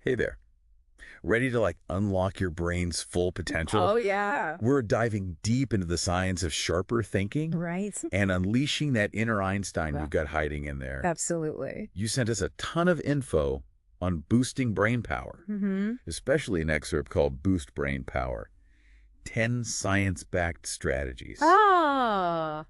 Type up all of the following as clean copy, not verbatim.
Hey there. Ready to unlock your brain's full potential? Oh, yeah. We're diving deep into the science of sharper thinking Right. and unleashing that inner Einstein Well, we've got hiding in there. absolutely. You sent us a ton of info on boosting brain power, Mm-hmm. especially an excerpt called Boost Brain Power, 10 science-backed strategies. Ah,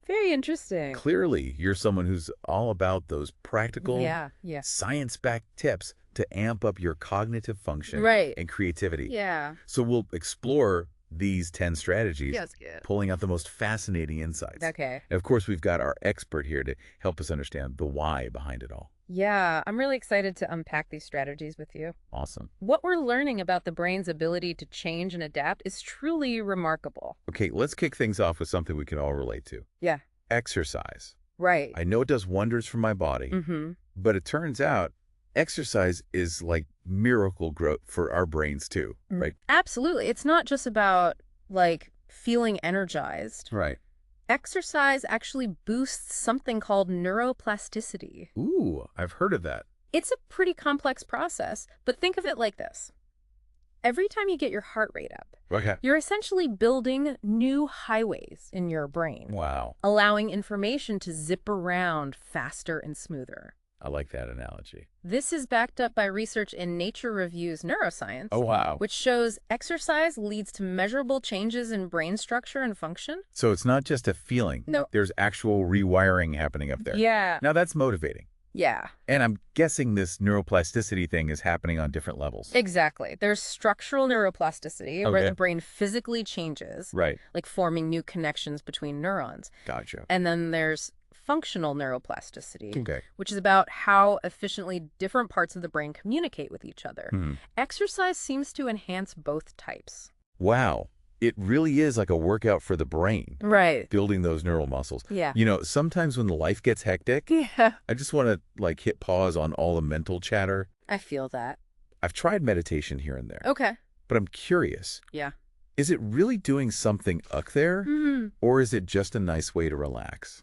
very interesting. Clearly, you're someone who's all about those practical, Yeah. science-backed tips to amp up your cognitive function Right. and creativity. Yeah. So we'll explore these 10 strategies, Yes, good. pulling out the most fascinating insights. Okay. And of course, we've got our expert here to help us understand the why behind it all. Yeah, I'm really excited to unpack these strategies with you. Awesome. What we're learning about the brain's ability to change and adapt is truly remarkable. Okay, let's kick things off with something we can all relate to. Yeah. Exercise. Right. I know it does wonders for my body, Mm-hmm. but it turns out exercise is like miracle growth for our brains too, right? Absolutely. It's not just about, feeling energized. Right. Exercise actually boosts something called neuroplasticity. Ooh, I've heard of that. It's a pretty complex process, but think of it like this. Every time you get your heart rate up, Okay. you're essentially building new highways in your brain, Wow. allowing information to zip around faster and smoother. I like that analogy. This is backed up by research in Nature Review's Neuroscience, Oh, wow. which shows exercise leads to measurable changes in brain structure and function. So it's not just a feeling. No. There's actual rewiring happening up there. Yeah. Now that's motivating. Yeah. And I'm guessing this neuroplasticity thing is happening on different levels. Exactly. There's structural neuroplasticity, where Okay. the brain physically changes, Right. like forming new connections between neurons. Gotcha. And then there's functional neuroplasticity, Okay. which is about how efficiently different parts of the brain communicate with each other. Hmm. Exercise seems to enhance both types. Wow. It really is like a workout for the brain, Right. building those neural muscles. Yeah. Sometimes when life gets hectic, Yeah. I just want to hit pause on all the mental chatter. I feel that. I've tried meditation here and there, Okay. but I'm curious. Yeah. Is it really doing something up there, or is it just a nice way to relax?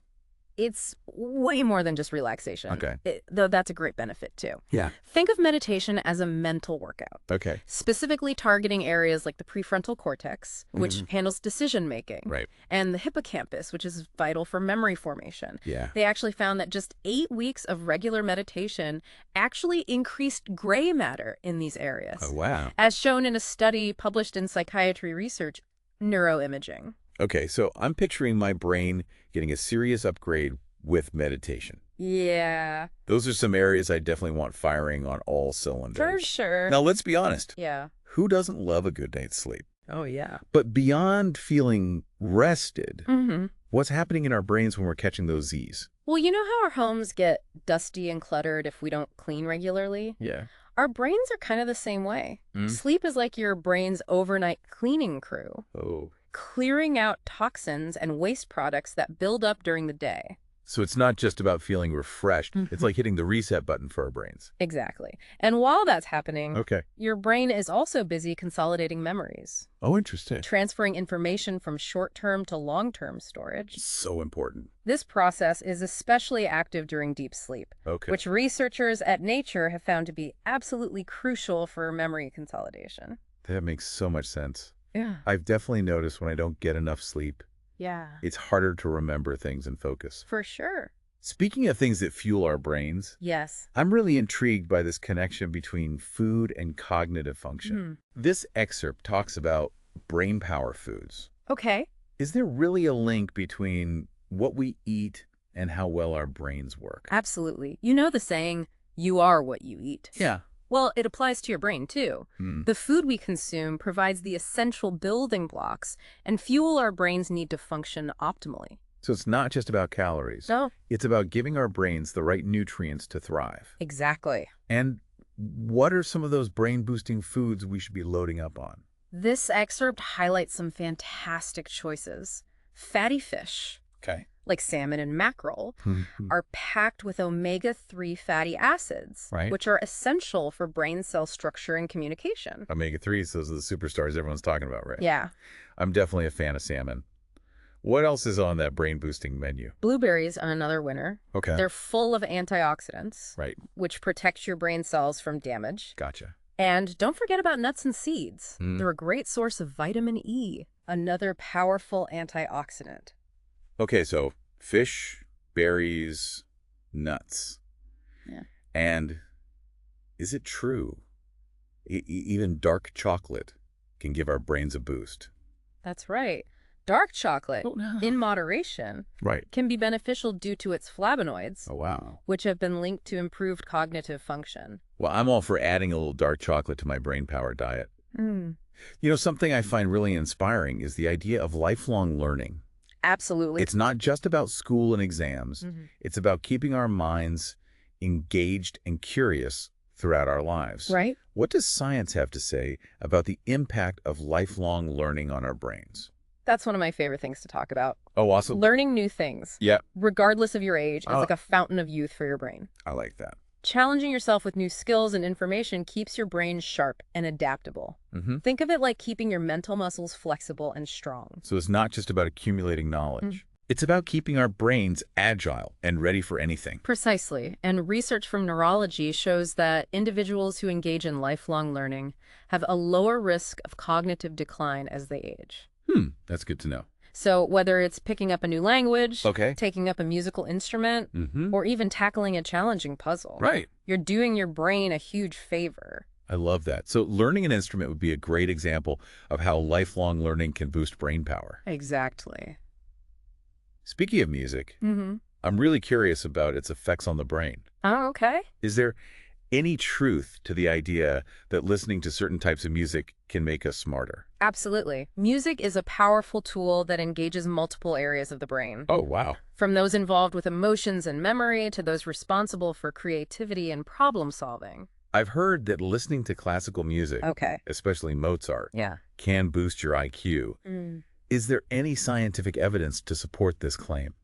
It's way more than just relaxation. Okay. Though that's a great benefit, too. Yeah. Think of meditation as a mental workout, Okay. specifically targeting areas like the prefrontal cortex, which handles decision-making, Right. and the hippocampus, which is vital for memory formation. Yeah. They actually found that just 8 weeks of regular meditation actually increased gray matter in these areas, Oh, wow. as shown in a study published in Psychiatry Research, Neuroimaging. Okay, so I'm picturing my brain getting a serious upgrade with meditation. Yeah, Those are some areas I definitely want firing on all cylinders. for sure. Now, let's be honest. Yeah. Who doesn't love a good night's sleep? Oh, yeah. But beyond feeling rested, Mm-hmm. what's happening in our brains when we're catching those Z's? Well, you know how our homes get dusty and cluttered if we don't clean regularly? Yeah. Our brains are kind of the same way. Mm. Sleep is like your brain's overnight cleaning crew, Oh. clearing out toxins and waste products that build up during the day. So it's not just about feeling refreshed. Mhm. It's like hitting the reset button for our brains. Exactly. And while that's happening, Okay. your brain is also busy consolidating memories, Oh, interesting. transferring information from short-term to long-term storage. So important. This process is especially active during deep sleep, Okay. which researchers at Nature have found to be absolutely crucial for memory consolidation. That makes so much sense. Yeah. I've definitely noticed when I don't get enough sleep, Yeah. it's harder to remember things and focus. For sure. Speaking of things that fuel our brains, Yes. I'm really intrigued by this connection between food and cognitive function. Hmm. This excerpt talks about brain power foods. Okay. Is there really a link between what we eat and how well our brains work? Absolutely. You know the saying, you are what you eat. Yeah. Well, it applies to your brain, too. Hmm. The food we consume provides the essential building blocks and fuel our brain's need to function optimally. So it's not just about calories. No. It's about giving our brains the right nutrients to thrive. Exactly. And what are some of those brain-boosting foods we should be loading up on? This excerpt highlights some fantastic choices. Fatty fish, Okay. like salmon and mackerel, are packed with omega-3 fatty acids, Right. which are essential for brain cell structure and communication. Omega-3s, those are the superstars everyone's talking about, right? Yeah. I'm definitely a fan of salmon. What else is on that brain-boosting menu? Blueberries are another winner. Okay. They're full of antioxidants, Right. which protect your brain cells from damage. Gotcha. And don't forget about nuts and seeds. Mm. They're a great source of vitamin E, another powerful antioxidant. Okay, so fish, berries, nuts. Yeah. And is it true even dark chocolate can give our brains a boost? That's right. Dark chocolate, Oh, no. in moderation, Right. can be beneficial due to its flavonoids, Oh, wow. which have been linked to improved cognitive function. Well, I'm all for adding a little dark chocolate to my brain power diet. Mm. You know, something I find really inspiring is the idea of lifelong learning. Absolutely. It's not just about school and exams. It's about keeping our minds engaged and curious throughout our lives. Right? What does science have to say about the impact of lifelong learning on our brains? That's one of my favorite things to talk about. Oh, awesome. Learning new things, Yeah, regardless of your age, is like a fountain of youth for your brain. I like that. Challenging yourself with new skills and information keeps your brain sharp and adaptable. Think of it like keeping your mental muscles flexible and strong. So it's not just about accumulating knowledge. It's about keeping our brains agile and ready for anything. Precisely. And research from neurology shows that individuals who engage in lifelong learning have a lower risk of cognitive decline as they age. That's good to know. So whether it's picking up a new language, Okay. taking up a musical instrument, or even tackling a challenging puzzle, Right. you're doing your brain a huge favor. I love that. So learning an instrument would be a great example of how lifelong learning can boost brain power. Exactly. Speaking of music, I'm really curious about its effects on the brain. Oh, okay. Is there any truth to the idea that listening to certain types of music can make us smarter? Absolutely. Music is a powerful tool that engages multiple areas of the brain. Oh, wow. From those involved with emotions and memory to those responsible for creativity and problem solving. I've heard that listening to classical music, Okay. especially Mozart, Yeah. can boost your IQ. Is there any scientific evidence to support this claim?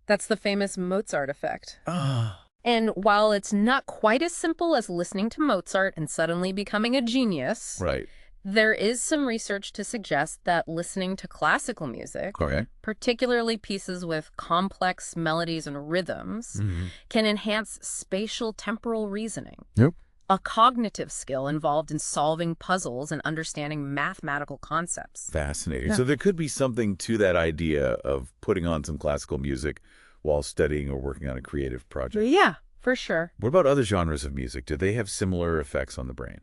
That's the famous Mozart effect. Ah, And while it's not quite as simple as listening to Mozart and suddenly becoming a genius, right. there is some research to suggest that listening to classical music, Okay. particularly pieces with complex melodies and rhythms, can enhance spatial temporal reasoning. Yep. A cognitive skill involved in solving puzzles and understanding mathematical concepts. Fascinating. Yeah. So there could be something to that idea of putting on some classical music while studying or working on a creative project. Yeah, for sure. What about other genres of music? Do they have similar effects on the brain?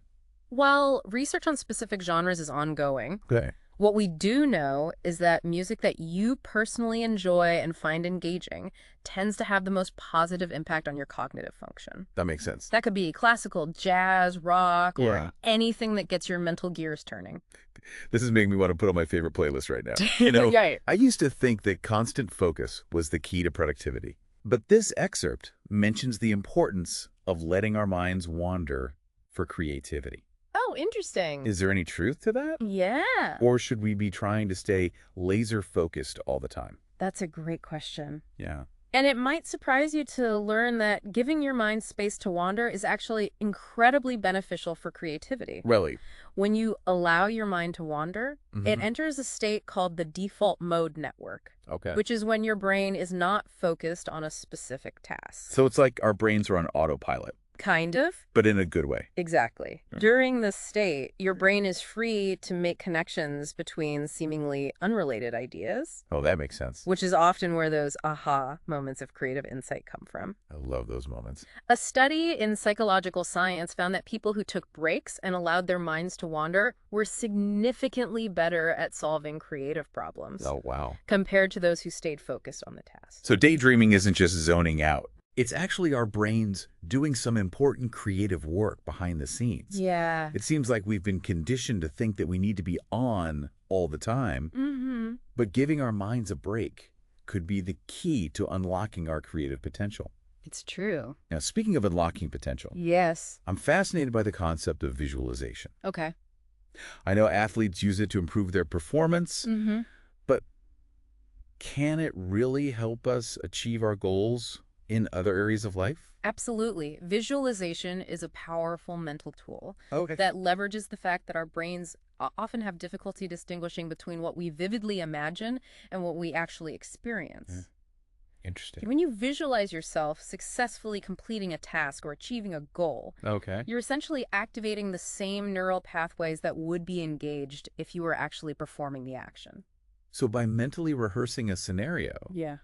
While research on specific genres is ongoing, Okay. what we do know is that music that you personally enjoy and find engaging tends to have the most positive impact on your cognitive function. That makes sense. That could be classical, jazz, rock, Yeah. or anything that gets your mental gears turning. This is making me want to put on my favorite playlist right now. You know, Right. I used to think that constant focus was the key to productivity. But this excerpt mentions the importance of letting our minds wander for creativity. Oh, interesting. Is there any truth to that? Yeah. Or should we be trying to stay laser focused all the time? That's a great question. Yeah. And it might surprise you to learn that giving your mind space to wander is actually incredibly beneficial for creativity. Really? When you allow your mind to wander, it enters a state called the default mode network, Okay. which is when your brain is not focused on a specific task. So it's like our brains are on autopilot, Kind of. but in a good way. Exactly. During this state, your brain is free to make connections between seemingly unrelated ideas, Oh, that makes sense. which is often where those aha moments of creative insight come from. I love those moments. A study in psychological science found that people who took breaks and allowed their minds to wander were significantly better at solving creative problems Oh, wow. compared to those who stayed focused on the task. So daydreaming isn't just zoning out. It's actually our brains doing some important creative work behind the scenes. Yeah. It seems like we've been conditioned to think that we need to be on all the time, but giving our minds a break could be the key to unlocking our creative potential. It's true. Now, speaking of unlocking potential, Yes. I'm fascinated by the concept of visualization. Okay. I know athletes use it to improve their performance, but can it really help us achieve our goals in other areas of life? Absolutely. Visualization is a powerful mental tool Okay. that leverages the fact that our brains often have difficulty distinguishing between what we vividly imagine and what we actually experience. Interesting. When you visualize yourself successfully completing a task or achieving a goal, Okay. you're essentially activating the same neural pathways that would be engaged if you were actually performing the action. So by mentally rehearsing a scenario, Yeah.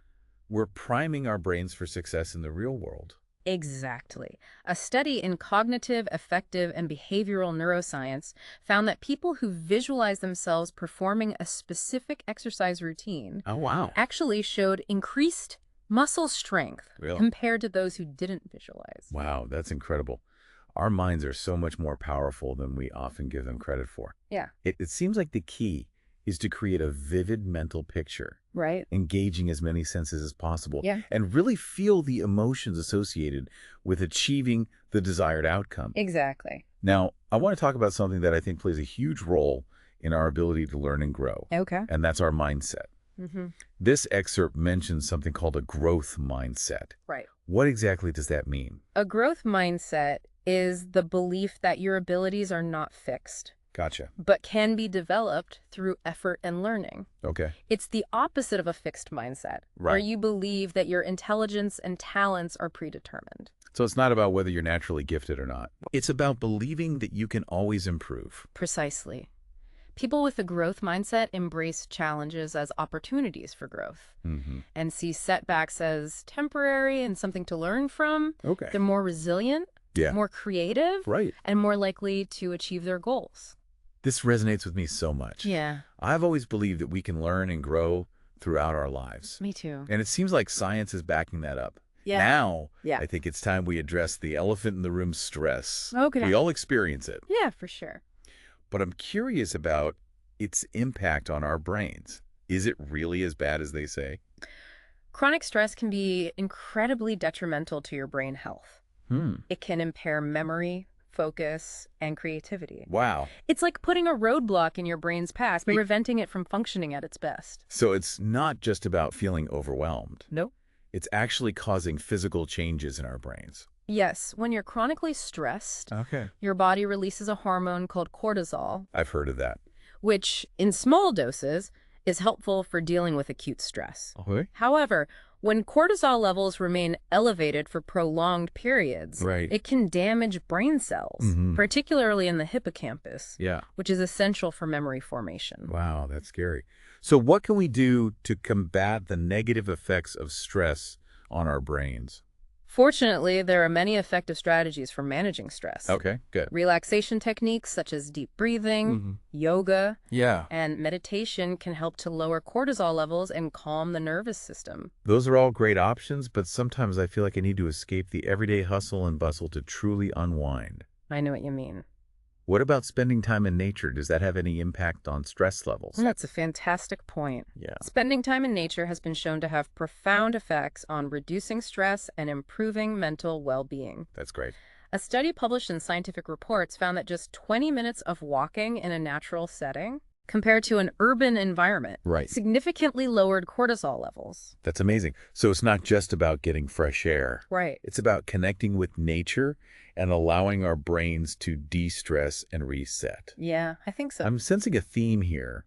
we're priming our brains for success in the real world. Exactly. A study in cognitive, affective, and behavioral neuroscience found that people who visualize themselves performing a specific exercise routine Oh, wow. actually showed increased muscle strength Really? compared to those who didn't visualize. Wow, that's incredible. Our minds are so much more powerful than we often give them credit for. Yeah. It seems like the key is to create a vivid mental picture, Right. engaging as many senses as possible, Yeah. and really feel the emotions associated with achieving the desired outcome. Exactly. Now, I want to talk about something that I think plays a huge role in our ability to learn and grow, Okay. and that's our mindset. This excerpt mentions something called a growth mindset. Right. What exactly does that mean? A growth mindset is the belief that your abilities are not fixed, Gotcha. but can be developed through effort and learning. Okay. It's the opposite of a fixed mindset, where Right. you believe that your intelligence and talents are predetermined. So it's not about whether you're naturally gifted or not. It's about believing that you can always improve. Precisely. People with a growth mindset embrace challenges as opportunities for growth and see setbacks as temporary and something to learn from. Okay. They're more resilient, Yeah. more creative, Right. and more likely to achieve their goals. This resonates with me so much. Yeah, I've always believed that we can learn and grow throughout our lives. me too. And it seems like science is backing that up. Yeah. Now, Yeah. I think it's time we address the elephant in the room, stress. Okay. We all experience it. Yeah, for sure. But I'm curious about its impact on our brains. Is it really as bad as they say? Chronic stress can be incredibly detrimental to your brain health. It can impair memory, focus, and creativity. Wow. It's like putting a roadblock in your brain's path, preventing it from functioning at its best. So it's not just about feeling overwhelmed. Nope. It's actually causing physical changes in our brains. Yes, when you're chronically stressed, Okay. your body releases a hormone called cortisol, I've heard of that. which, in small doses, is helpful for dealing with acute stress. Okay. However, when cortisol levels remain elevated for prolonged periods, Right. it can damage brain cells, particularly in the hippocampus, Yeah. which is essential for memory formation. Wow, that's scary. So what can we do to combat the negative effects of stress on our brains? Fortunately, there are many effective strategies for managing stress. Okay, good. Relaxation techniques such as deep breathing, yoga, Yeah. and meditation can help to lower cortisol levels and calm the nervous system. Those are all great options, but sometimes I feel like I need to escape the everyday hustle and bustle to truly unwind. I know what you mean. What about spending time in nature? Does that have any impact on stress levels? That's a fantastic point. Yeah. Spending time in nature has been shown to have profound effects on reducing stress and improving mental well-being. That's great. A study published in Scientific Reports found that just 20 minutes of walking in a natural setting compared to an urban environment Right. significantly lowered cortisol levels. That's amazing. So it's not just about getting fresh air. Right. It's about connecting with nature and allowing our brains to de-stress and reset. Yeah, I think so. I'm sensing a theme here.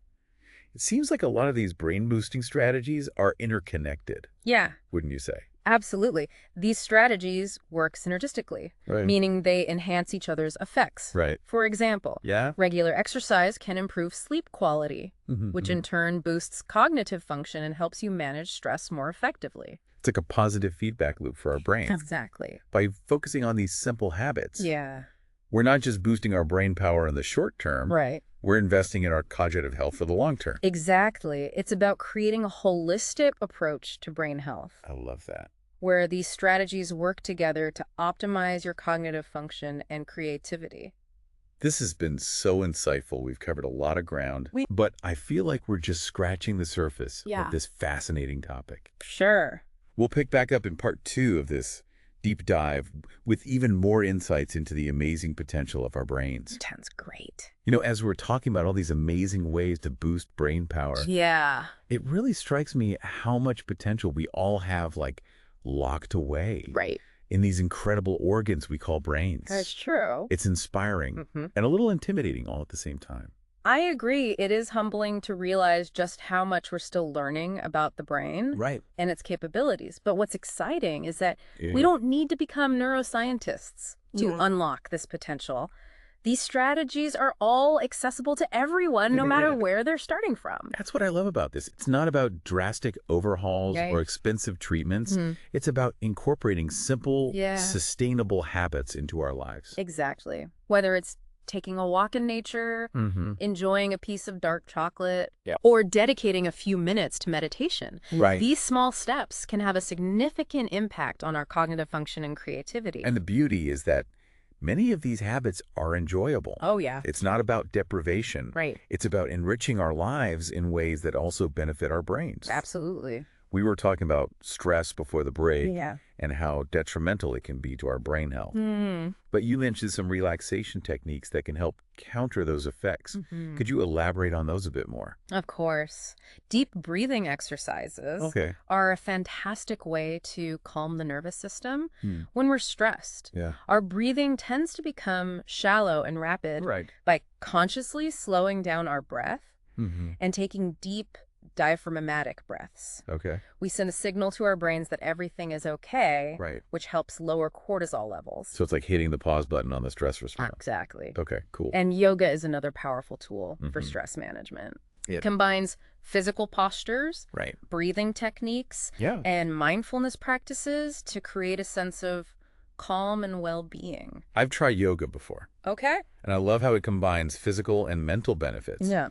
It seems like a lot of these brain-boosting strategies are interconnected, Yeah, wouldn't you say? absolutely. These strategies work synergistically, Right. meaning they enhance each other's effects. Right. For example, Yeah? regular exercise can improve sleep quality, which in turn boosts cognitive function and helps you manage stress more effectively. It's like a positive feedback loop for our brains. Exactly. By focusing on these simple habits, Yeah. we're not just boosting our brain power in the short term, Right. we're investing in our cognitive health for the long term. Exactly. It's about creating a holistic approach to brain health, I love that. where these strategies work together to optimize your cognitive function and creativity. This has been so insightful. We've covered a lot of ground, but I feel like we're just scratching the surface of this fascinating topic. Sure. We'll pick back up in part 2 of this deep dive with even more insights into the amazing potential of our brains. Sounds great. You know, as we're talking about all these amazing ways to boost brain power, Yeah. it really strikes me how much potential we all have, like, locked away. Right. in these incredible organs we call brains. That's true. It's inspiring Hmm. and a little intimidating all at the same time. I agree. It is humbling to realize just how much we're still learning about the brain Right. and its capabilities. But what's exciting is that we Yeah. don't need to become neuroscientists to Yeah. unlock this potential. These strategies are all accessible to everyone, no matter where they're starting from. That's what I love about this. It's not about drastic overhauls Right. or expensive treatments. Mhm. It's about incorporating simple, Yeah. sustainable habits into our lives. Exactly. Whether it's taking a walk in nature, Mm-hmm. enjoying a piece of dark chocolate, Yeah. or dedicating a few minutes to meditation. Right. These small steps can have a significant impact on our cognitive function and creativity. And the beauty is that many of these habits are enjoyable. Oh, yeah. It's not about deprivation. Right. It's about enriching our lives in ways that also benefit our brains. Absolutely. We were talking about stress before the break Yeah. and how detrimental it can be to our brain health. Mm. But you mentioned some relaxation techniques that can help counter those effects. Mhm. Could you elaborate on those a bit more? Of course. Deep breathing exercises Okay. are a fantastic way to calm the nervous system Hmm. when we're stressed. Yeah. Our breathing tends to become shallow and rapid Right. by consciously slowing down our breath Mm-hmm. and taking deep diaphragmatic breaths. Okay. We send a signal to our brains that everything is okay, Right. which helps lower cortisol levels. So it's like hitting the pause button on the stress response. Exactly. Okay, cool. And yoga is another powerful tool for Mhm. stress management. Yep. It combines physical postures, Right. breathing techniques, Yeah. and mindfulness practices to create a sense of calm and well-being. I've tried yoga before, Okay? and I love how it combines physical and mental benefits. Yeah.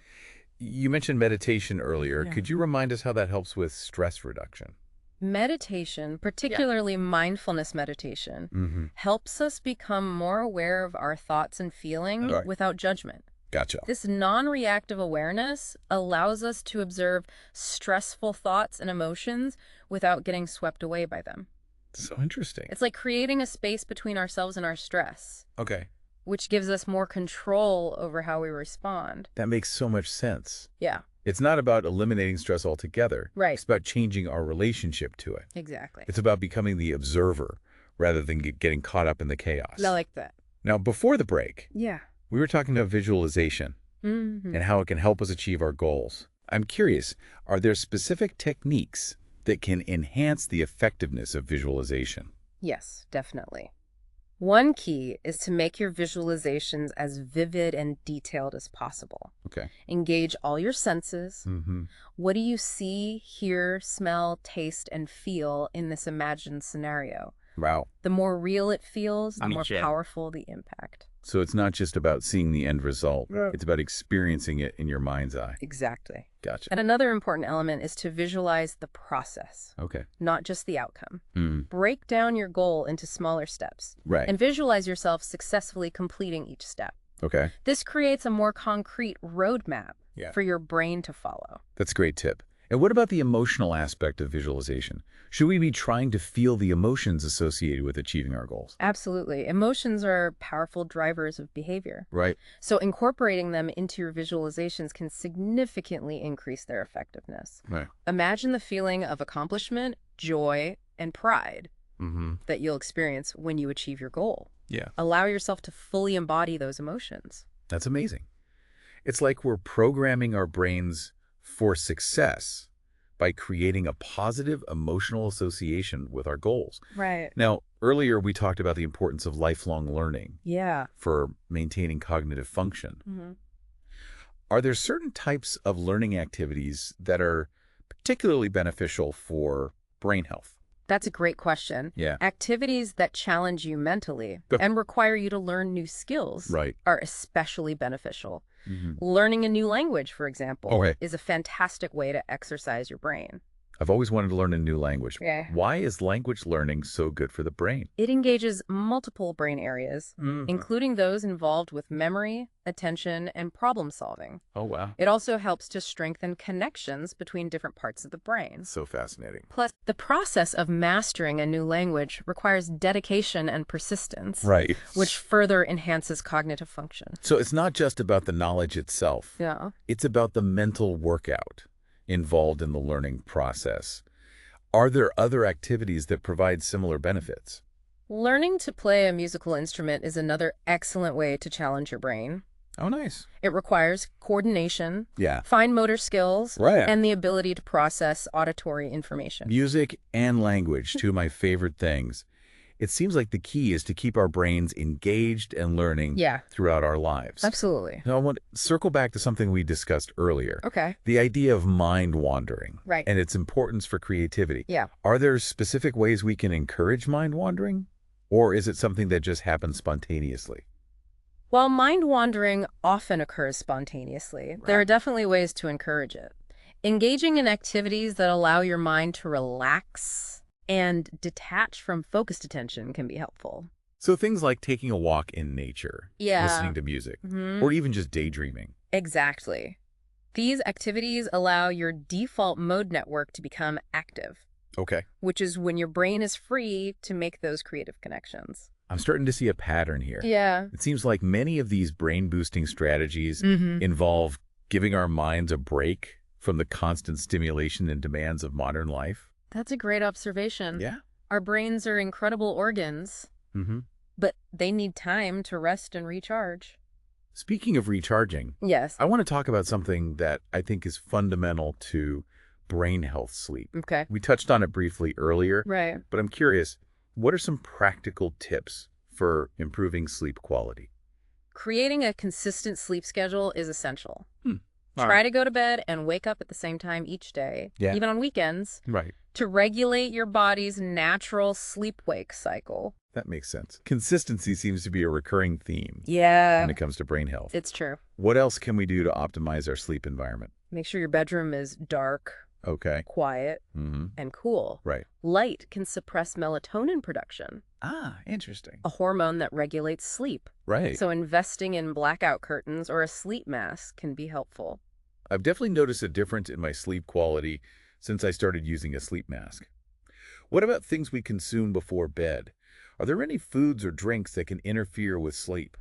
You mentioned meditation earlier. Yeah. Could you remind us how that helps with stress reduction? Meditation, particularly mindfulness meditation, Mm-hmm. helps us become more aware of our thoughts and feelings Right. without judgment. Gotcha. This non-reactive awareness allows us to observe stressful thoughts and emotions without getting swept away by them. So interesting. It's like creating a space between ourselves and our stress, Okay. which gives us more control over how we respond. That makes so much sense. Yeah, It's not about eliminating stress altogether. right. It's about changing our relationship to it. Exactly. It's about becoming the observer rather than getting caught up in the chaos. I like that. Now, before the break, Yeah. we were talking about visualization Mm-hmm. and how it can help us achieve our goals. I'm curious, are there specific techniques that can enhance the effectiveness of visualization? Yes, definitely. One key is to make your visualizations as vivid and detailed as possible. Okay. Engage all your senses. Mm-hmm. What do you see, hear, smell, taste, and feel in this imagined scenario? Wow. The more real it feels, the more Gotcha. powerful the impact. So it's not just about seeing the end result. Yeah. It's about experiencing it in your mind's eye. Exactly. Gotcha. And another important element is to visualize the process, Okay. not just the outcome. Mm. Break down your goal into smaller steps Right. and visualize yourself successfully completing each step. Okay. This creates a more concrete roadmap Yeah. for your brain to follow. That's a great tip. And what about the emotional aspect of visualization? Should we be trying to feel the emotions associated with achieving our goals? Absolutely. Emotions are powerful drivers of behavior. Right. So incorporating them into your visualizations can significantly increase their effectiveness. Right. Imagine the feeling of accomplishment, joy, and pride Mm-hmm. that you'll experience when you achieve your goal. Yeah. Allow yourself to fully embody those emotions. That's amazing. It's like we're programming our brains for success by creating a positive emotional association with our goals. Right. Now, earlier we talked about the importance of lifelong learning Yeah. for maintaining cognitive function. Mm-hmm. Are there certain types of learning activities that are particularly beneficial for brain health? That's a great question. Yeah. Activities that challenge you mentally Good. and require you to learn new skills Right. are especially beneficial. Mm-hmm. Learning a new language, for example, Okay. is a fantastic way to exercise your brain. I've always wanted to learn a new language. Yeah. Why is language learning so good for the brain? It engages multiple brain areas, Mm. including those involved with memory, attention, and problem solving. Oh, wow. It also helps to strengthen connections between different parts of the brain. So fascinating. Plus, the process of mastering a new language requires dedication and persistence, Right. which further enhances cognitive function. So it's not just about the knowledge itself. Yeah. It's about the mental workout involved in the learning process. Are there other activities that provide similar benefits? Learning to play a musical instrument is another excellent way to challenge your brain. Oh, nice. It requires coordination, Yeah. fine motor skills, Right. and the ability to process auditory information. Music and language, two of my favorite things. It seems like the key is to keep our brains engaged and learning Yeah, throughout our lives. absolutely. Now, I want to circle back to something we discussed earlier. Okay. The idea of mind wandering. Right. And its importance for creativity. Yeah. Are there specific ways we can encourage mind wandering? Or is it something that just happens spontaneously? While mind wandering often occurs spontaneously, there are definitely ways to encourage it. Engaging in activities that allow your mind to relax and detach from focused attention can be helpful. So things like taking a walk in nature, Yeah. listening to music, Mhm. or even just daydreaming. Exactly. These activities allow your default mode network to become active, Okay. which is when your brain is free to make those creative connections. I'm starting to see a pattern here. Yeah. It seems like many of these brain-boosting strategies Mm-hmm. involve giving our minds a break from the constant stimulation and demands of modern life. That's a great observation. Yeah. Our brains are incredible organs, Mm-hmm. but they need time to rest and recharge. Speaking of recharging, Yes. I want to talk about something that I think is fundamental to brain health sleep. Okay. We touched on it briefly earlier, Right. but I'm curious, what are some practical tips for improving sleep quality? Creating a consistent sleep schedule is essential. All Try right. to go to bed and wake up at the same time each day, Yeah. even on weekends, Right. to regulate your body's natural sleep-wake cycle. That makes sense. Consistency seems to be a recurring theme Yeah. when it comes to brain health. It's true. What else can we do to optimize our sleep environment? Make sure your bedroom is dark, Okay. quiet, Mm-hmm. and cool. Right. Light can suppress melatonin production, Ah, interesting. a hormone that regulates sleep. Right. So investing in blackout curtains or a sleep mask can be helpful. I've definitely noticed a difference in my sleep quality since I started using a sleep mask. What about things we consume before bed? Are there any foods or drinks that can interfere with sleep?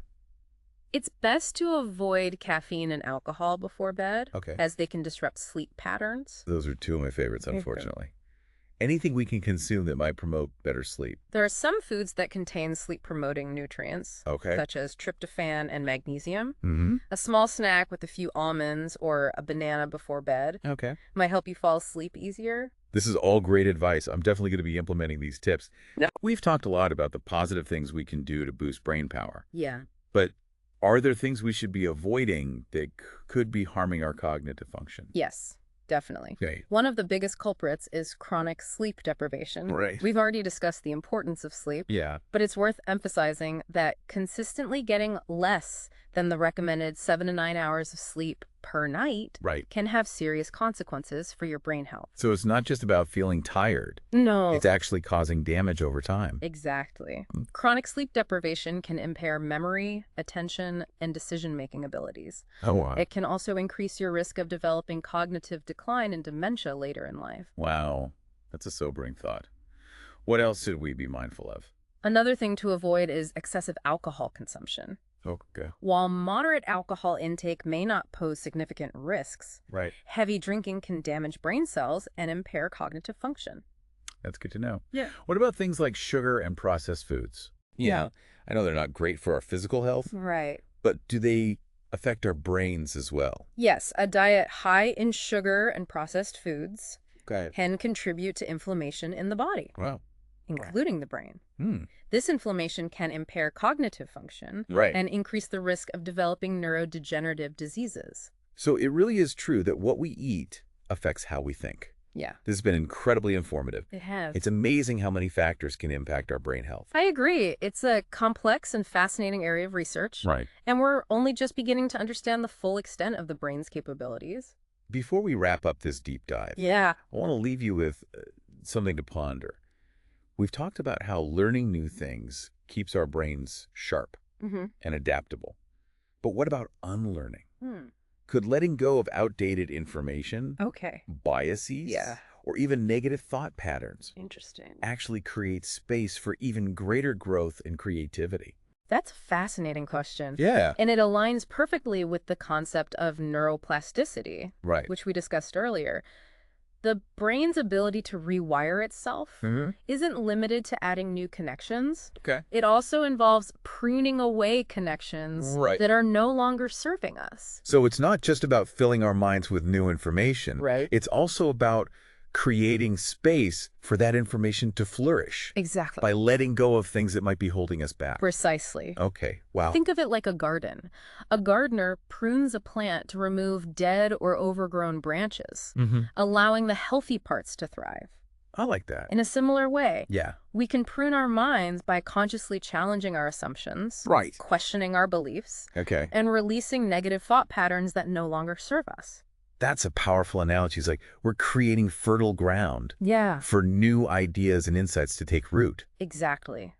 It's best to avoid caffeine and alcohol before bed, Okay. as they can disrupt sleep patterns. Those are two of my favorites, There you go. unfortunately. Anything we can consume that might promote better sleep? There are some foods that contain sleep-promoting nutrients, Okay. such as tryptophan and magnesium. Mm-hmm. A small snack with a few almonds or a banana before bed Okay. might help you fall asleep easier. This is all great advice. I'm definitely going to be implementing these tips. Yeah. We've talked a lot about the positive things we can do to boost brain power, Yeah. but are there things we should be avoiding that could be harming our cognitive function? Yes, definitely. Okay. One of the biggest culprits is chronic sleep deprivation. Right. We've already discussed the importance of sleep, Yeah. but it's worth emphasizing that consistently getting less than the recommended 7 to 9 hours of sleep per night Right. can have serious consequences for your brain health. So it's not just about feeling tired. No. It's actually causing damage over time. Exactly. Chronic sleep deprivation can impair memory, attention, and decision-making abilities. Oh, wow. It can also increase your risk of developing cognitive decline and dementia later in life. Wow. That's a sobering thought. What else should we be mindful of? Another thing to avoid is excessive alcohol consumption. Okay. While moderate alcohol intake may not pose significant risks, Right. heavy drinking can damage brain cells and impair cognitive function. That's good to know. Yeah. What about things like sugar and processed foods? Yeah. I know they're not great for our physical health, Right. but do they affect our brains as well? Yes, a diet high in sugar and processed foods Okay. can contribute to inflammation in the body, Wow. including the brain. Hmm. This inflammation can impair cognitive function Right. and increase the risk of developing neurodegenerative diseases. So it really is true that what we eat affects how we think. Yeah, This has been incredibly informative. it has. It's amazing how many factors can impact our brain health. I agree. It's a complex and fascinating area of research, Right. and we're only just beginning to understand the full extent of the brain's capabilities. Before we wrap up this deep dive, Yeah. I want to leave you with something to ponder. We've talked about how learning new things keeps our brains sharp Mm-hmm. and adaptable. But what about unlearning? Hmm. Could letting go of outdated information, Okay. biases, Yeah. or even negative thought patterns Interesting. actually create space for even greater growth and creativity? That's a fascinating question. Yeah. And it aligns perfectly with the concept of neuroplasticity, Right. which we discussed earlier. The brain's ability to rewire itself isn't limited to adding new connections. Okay. It also involves pruning away connections Right. that are no longer serving us. So it's not just about filling our minds with new information. Right. It's also about creating space for that information to flourish Exactly. by letting go of things that might be holding us back. Precisely. Okay. Wow. Think of it like a garden. A gardener prunes a plant to remove dead or overgrown branches, allowing the healthy parts to thrive. I like that. In a similar way, Yeah. we can prune our minds by consciously challenging our assumptions, Right. questioning our beliefs, Okay. and releasing negative thought patterns that no longer serve us. That's a powerful analogy. It's like we're creating fertile ground Yeah, for new ideas and insights to take root. exactly.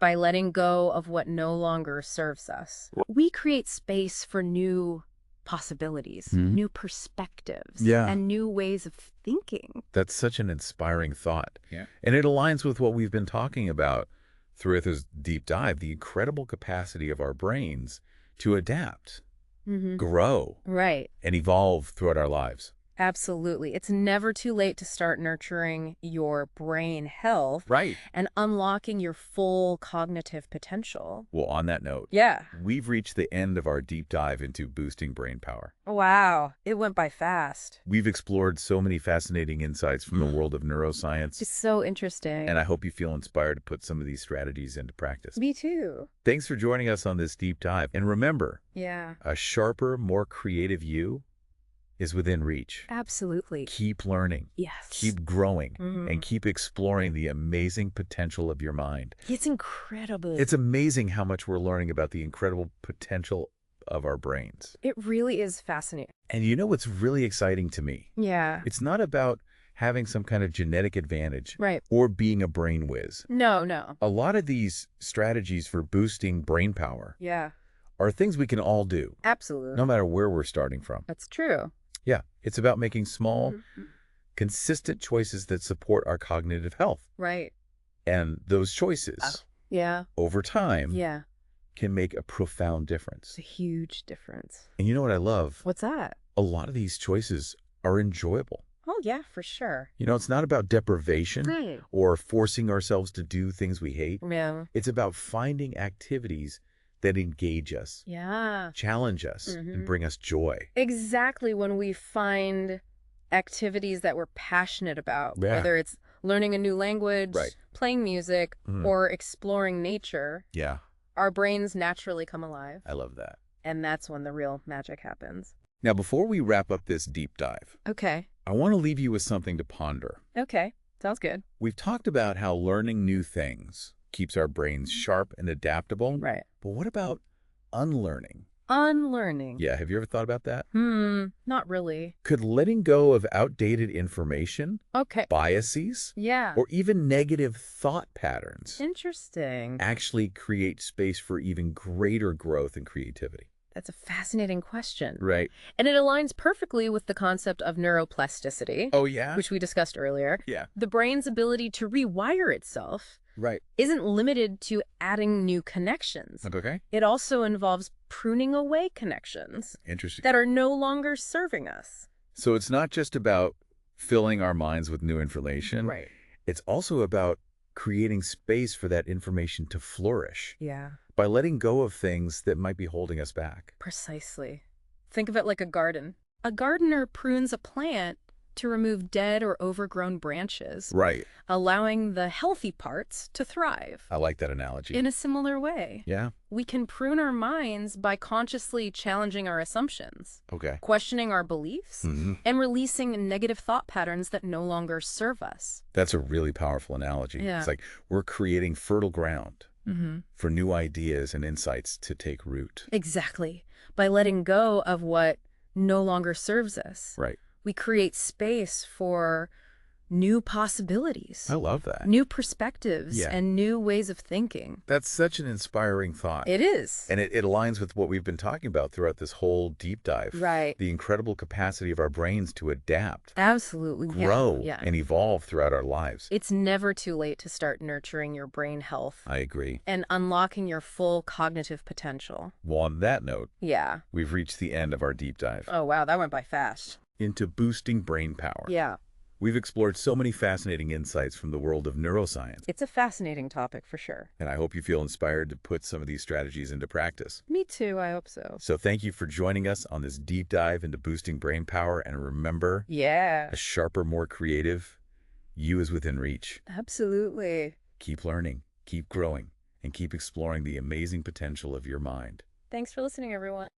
By letting go of what no longer serves us, we create space for new possibilities, new perspectives, Yeah. and new ways of thinking. That's such an inspiring thought. Yeah. And it aligns with what we've been talking about throughout this deep dive, the incredible capacity of our brains to adapt, grow, Right. and evolve throughout our lives. Absolutely. It's never too late to start nurturing your brain health Right. and unlocking your full cognitive potential. Well, on that note, Yeah. we've reached the end of our deep dive into boosting brain power. Wow. It went by fast. We've explored so many fascinating insights from the world of neuroscience, It's so interesting. and I hope you feel inspired to put some of these strategies into practice. Me too. Thanks for joining us on this deep dive. And remember, Yeah. a sharper, more creative you is within reach. Absolutely. Keep learning, Yes. keep growing, and keep exploring the amazing potential of your mind. It's incredible. It's amazing how much we're learning about the incredible potential of our brains. It really is fascinating. And you know what's really exciting to me? Yeah. It's not about having some kind of genetic advantage Right. or being a brain whiz. No. A lot of these strategies for boosting brain power Yeah. are things we can all do, Absolutely. no matter where we're starting from. That's true. Yeah, it's about making small, consistent choices that support our cognitive health. Right. And those choices, Yeah. over time, Yeah. can make a profound difference. It's a huge difference. And you know what I love? What's that? A lot of these choices are enjoyable. Oh, yeah, for sure. You know, it's not about deprivation Right. or forcing ourselves to do things we hate. Yeah. It's about finding activities that engage us, Yeah. challenge us, and bring us joy. Exactly, when we find activities that we're passionate about, Yeah. whether it's learning a new language, Right. playing music, or exploring nature, Yeah, our brains naturally come alive. I love that. And that's when the real magic happens. Now, before we wrap up this deep dive, Okay. I want to leave you with something to ponder. Okay. Sounds good. We've talked about how learning new things keeps our brains sharp and adaptable. Right. But what about unlearning? Unlearning. Yeah, have you ever thought about that? Not really. Could letting go of outdated information, Okay. biases, Yeah. or even negative thought patterns Interesting. actually create space for even greater growth and creativity? That's a fascinating question. Right. And it aligns perfectly with the concept of neuroplasticity, Oh, yeah? which we discussed earlier. Yeah. The brain's ability to rewire itself Right. isn't limited to adding new connections. Okay. It also involves pruning away connections Interesting. that are no longer serving us. So it's not just about filling our minds with new information. Right. It's also about creating space for that information to flourish Yeah, by letting go of things that might be holding us back. precisely. Think of it like a garden. A gardener prunes a plant to remove dead or overgrown branches, Right. allowing the healthy parts to thrive. I like that analogy. In a similar way, Yeah. we can prune our minds by consciously challenging our assumptions, Okay. questioning our beliefs, Mhm. and releasing negative thought patterns that no longer serve us. That's a really powerful analogy. Yeah. It's like we're creating fertile ground Mm-hmm. for new ideas and insights to take root. Exactly. By letting go of what no longer serves us, Right. we create space for new possibilities, I love that. new perspectives, Yeah. and new ways of thinking. That's such an inspiring thought. It is. And it aligns with what we've been talking about throughout this whole deep dive. Right. The incredible capacity of our brains to adapt, Absolutely. grow, Yeah. and evolve throughout our lives. It's never too late to start nurturing your brain health I agree. and unlocking your full cognitive potential. Well, on that note, Yeah. we've reached the end of our deep dive Oh, wow. That went by fast. into boosting brain power. Yeah. We've explored so many fascinating insights from the world of neuroscience, It's a fascinating topic for sure. and I hope you feel inspired to put some of these strategies into practice. Me too, I hope so. So thank you for joining us on this deep dive into boosting brain power, and remember, Yeah, a sharper, more creative you is within reach. absolutely. Keep learning, keep growing, and keep exploring the amazing potential of your mind. Thanks for listening, everyone.